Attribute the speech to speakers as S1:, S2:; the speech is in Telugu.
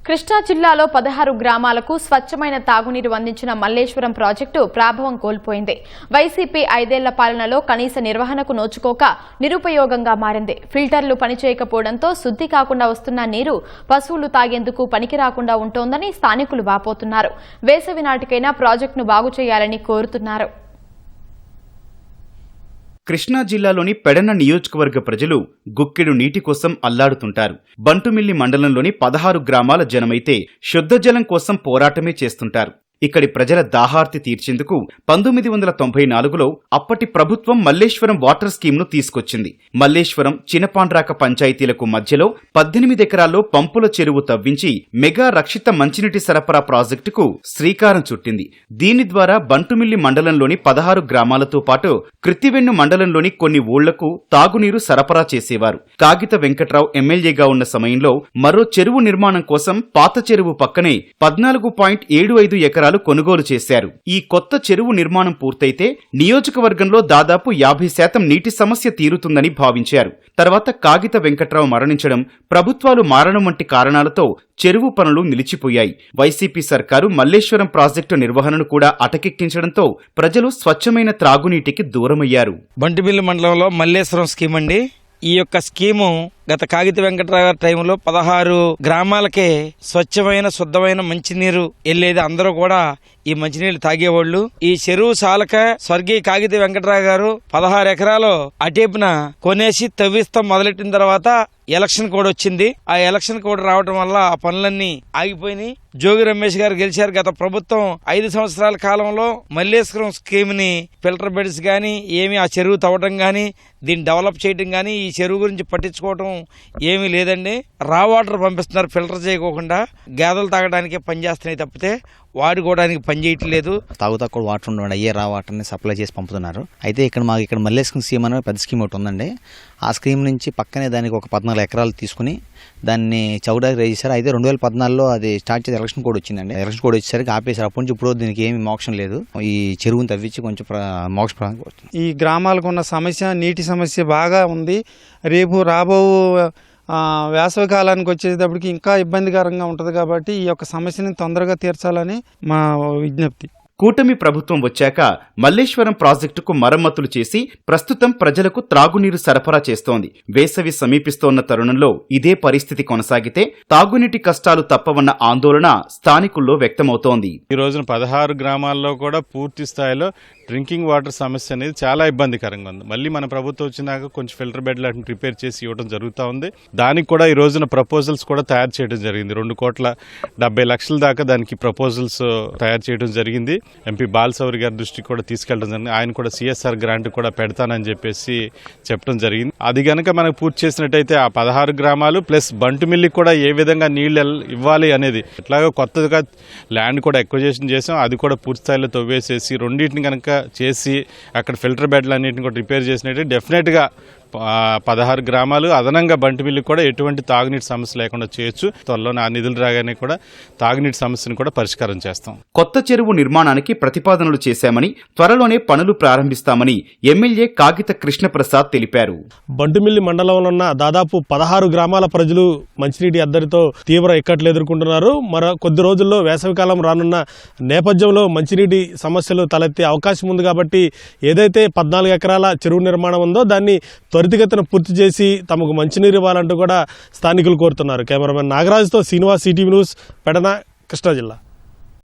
S1: కృష్ణా జిల్లాలో 16 గ్రామాలకు స్వచ్ఛమైన తాగునీరు అందించిన మల్లేశ్వరం ప్రాజెక్టు ప్రాభవం కోల్పోయింది. వైసీపీ 5 ఏళ్ల పాలనలో కనీస నిర్వహణకు నోచుకోక నిరుపయోగంగా మారింది. ఫిల్టర్లు పనిచేయకపోవడంతో శుద్ధి కాకుండా వస్తున్న నీరు పశువులు తాగేందుకు పనికి రాకుండా ఉంటోందని స్థానికులు వాపోతున్నారు. వేసవి నాటికైనా ప్రాజెక్టును బాగు చేయాలని కోరుతున్నారు.
S2: కృష్ణా జిల్లాలోని పెడన నియోజకవర్గ ప్రజలు గుక్కెడు నీటి కోసం అల్లాడుతుంటారు. బంటుమిల్లి మండలంలోని 16 గ్రామాల జనమైతే శుద్ధ జలం కోసం పోరాటమే చేస్తుంటారు. ఇక్కడి ప్రజల దాహార్తి తీర్చేందుకు 1994లో అప్పటి ప్రభుత్వం మల్లేశ్వరం వాటర్ స్కీమ్ను తీసుకొచ్చింది. మల్లేశ్వరం, చినపాండ్రాక పంచాయతీలకు మధ్యలో 18 ఎకరాల్లో పంపుల చెరువు తవ్వించి మెగా రక్షిత మంచినీటి సరఫరా ప్రాజెక్టుకు శ్రీకారం చుట్టింది. దీని ద్వారా బంటుమిల్లి మండలంలోని 16 గ్రామాలతో పాటు కృత్తివెన్ను మండలంలోని కొన్ని ఊళ్లకు తాగునీరు సరఫరా చేసేవారు. కాగిత వెంకట్రావు ఎమ్మెల్యేగా ఉన్న సమయంలో మరో చెరువు నిర్మాణం కోసం పాత చెరువు పక్కనే 14.75 ఎకరాలు కొనుగోలు చేశారు. ఈ కొత్త చెరువు నిర్మాణం పూర్తయితే నియోజకవర్గంలో దాదాపు 50% నీటి సమస్య తీరుతుందని భావించారు. తర్వాత కాగిత వెంకట్రావు మరణించడం, ప్రభుత్వాలు మారడం వంటి కారణాలతో చెరువు పనులు నిలిచిపోయాయి. వైసీపీ సర్కారు మల్లేశ్వరం ప్రాజెక్టు నిర్వహణను కూడా అటకెక్కించడంతో ప్రజలు స్వచ్ఛమైన త్రాగునీటికి దూరమయ్యారు.
S3: బంటిమిల్లి మండలంలో మల్లేశ్వరం స్కీమ్ అండి. ఈ యొక్క స్కీము గత కాగిత వెంకట్రావు గారి టైంలో 16 గ్రామాలకే స్వచ్ఛమైన శుద్ధమైన మంచినీరు వెళ్లేది. అందరూ కూడా ఈ మంచినీళ్లు తాగేవాళ్లు. ఈ చెరువు సాలక స్వర్గీయ కాగిత వెంకట్రావు గారు 16 ఎకరాలు అటేపున కొనేసి తవ్విస్తాం మొదలెట్టిన తర్వాత ఎలక్షన్ కోడ్ వచ్చింది. ఆ ఎలక్షన్ కోడ్ రావడం వల్ల ఆ పనులన్నీ ఆగిపోయినాయి. జోగి రమేష్ గారు గెలిచారు. గత ప్రభుత్వం 5 సంవత్సరాల కాలంలో మల్లేశ్వరం స్కీమ్ ని ఫిల్టర్ బెడ్స్ గానీ ఏమి ఆ చెరువు తవ్వడం గానీ దీన్ని డెవలప్ చేయడం గానీ ఈ చెరువు గురించి పట్టించుకోవడం ఏమీ లేదండి. రా వాటర్ పంపిస్తున్నారు ఫిల్టర్ చేయకోకుండా. గేదెలు తాగడానికి పనిచేస్తున్నాయి తప్పితే వాడుకోవడానికి పని చేయట్లేదు.
S4: తాగుతా కూడా వాటర్ ఉండవండి, అయ్యే రా వాటర్ని సప్లై చేసి పంపుతున్నారు. అయితే ఇక్కడ మల్లేశ్వరం స్కీమ్ అనే పెద్ద స్కీమ్ ఒకటి ఉందండి. ఆ స్కీమ్ నుంచి పక్కనే దానికి ఒక 14 ఎకరాలు తీసుకుని దాన్ని చౌడాకి రేజ్ చేశారు. అయితే 2014లో అది స్టార్ట్ చేసి ఎలక్షన్ కోడ్ వచ్చిందండి. ఎలక్షన్ కోడ్ వచ్చేసరికి ఆపేశారు. అప్పటి నుంచి ఇప్పుడు దీనికి ఏమి మోక్షం లేదు. ఈ చెరువుని తవ్వించి కొంచెం మోక్ష
S5: ఈ గ్రామాలకు ఉన్న సమస్య నీటి సమస్య బాగా ఉంది. రేపు రాబో వేసవి కాలానికి వచ్చేటప్పటికి ఇంకా ఇబ్బందికరంగా ఉంటుంది. కాబట్టి ఈ యొక్క సమస్యని తొందరగా తీర్చాలని మా విజ్ఞప్తి.
S2: కూటమి ప్రభుత్వం వచ్చాక మల్లేశ్వరం ప్రాజెక్టుకు మరమ్మతులు చేసి ప్రస్తుతం ప్రజలకు త్రాగునీరు సరఫరా చేస్తోంది. వేసవి సమీపిస్తోన్న తరుణంలో ఇదే పరిస్థితి కొనసాగితే తాగునీటి కష్టాలు తప్పవన్న ఆందోళన స్థానికుల్లో వ్యక్తమవుతోంది.
S6: ఈ రోజున 16 గ్రామాల్లో కూడా పూర్తి స్థాయిలో డ్రింకింగ్ వాటర్ సమస్య అనేది చాలా ఇబ్బందికరంగా ఉంది. మళ్ళీ మన ప్రభుత్వం వచ్చినాక కొంచెం ఫిల్టర్ బెడ్లు రిపేర్ చేసి ఇవ్వడం జరుగుతూ ఉంది. దానికి కూడా ఈ రోజున ప్రపోజల్స్ కూడా తయారు చేయడం జరిగింది. 2,70,00,000 దాకా దానికి ప్రపోజల్స్ తయారు చేయడం జరిగింది. ఎంపీ బాలసౌరి గారి దృష్టికి కూడా తీసుకెళ్లడం జరిగింది. ఆయన కూడా సిఎస్ఆర్ గ్రాంట్ కూడా పెడతానని చెప్పేసి చెప్పడం జరిగింది. అది గనక మనకు పూర్తి చేసినట్టయితే ఆ 16 గ్రామాలు ప్లస్ బంటుమిల్లికి కూడా ఏ విధంగా నీళ్లు ఇవ్వాలి అనేది ఎట్లాగో కొత్తగా ల్యాండ్ కూడా ఎక్విజిషన్ చేసాం. అది కూడా పూర్తి స్థాయిలో తవ్వేసేసి రెండింటిని కనుక చేసి అక్కడ ఫిల్టర్ బెడ్లు అన్నింటిని కూడా రిపేర్ చేసినట్టు డెఫినెట్గా 16 గ్రామాలు అదనంగా బంటిమిల్లికి కూడా ఎటువంటి తాగునీటి సమస్య లేకుండా చేయొచ్చు. త్వరలోనే ఆ నిధులు రాగానే కూడా తాగునీటి సమస్యను కూడా పరిష్కారం చేస్తాం.
S2: కొత్త చెరువు నిర్మాణానికి ప్రతిపాదనలు చేశామని, త్వరలోనే పనులు ప్రారంభిస్తామని ఎమ్మెల్యే కాగిత కృష్ణప్రసాద్ తెలిపారు.
S7: బంటుమిల్లి మండలంలో ఉన్న దాదాపు 16 గ్రామాల ప్రజలు మంచినీటి అద్దరితో తీవ్ర ఇక్కట్లు ఎదుర్కొంటున్నారు. మరో కొద్ది రోజుల్లో వేసవికాలం రానున్న నేపథ్యంలో మంచినీటి సమస్యలు తలెత్తే అవకాశం ఉంది. కాబట్టి ఏదైతే 14 ఎకరాల చెరువు నిర్మాణం ఉందో దాన్ని త్వరితగతిన పూర్తి చేసి తమకు మంచినీరు ఇవ్వాలంటూ కూడా స్థానికులు కోరుతున్నారు. కెమెరామెన్ నాగరాజ్తో శ్రీనివాస్, ఈటీవీ న్యూస్, పెడన, కృష్ణా జిల్లా.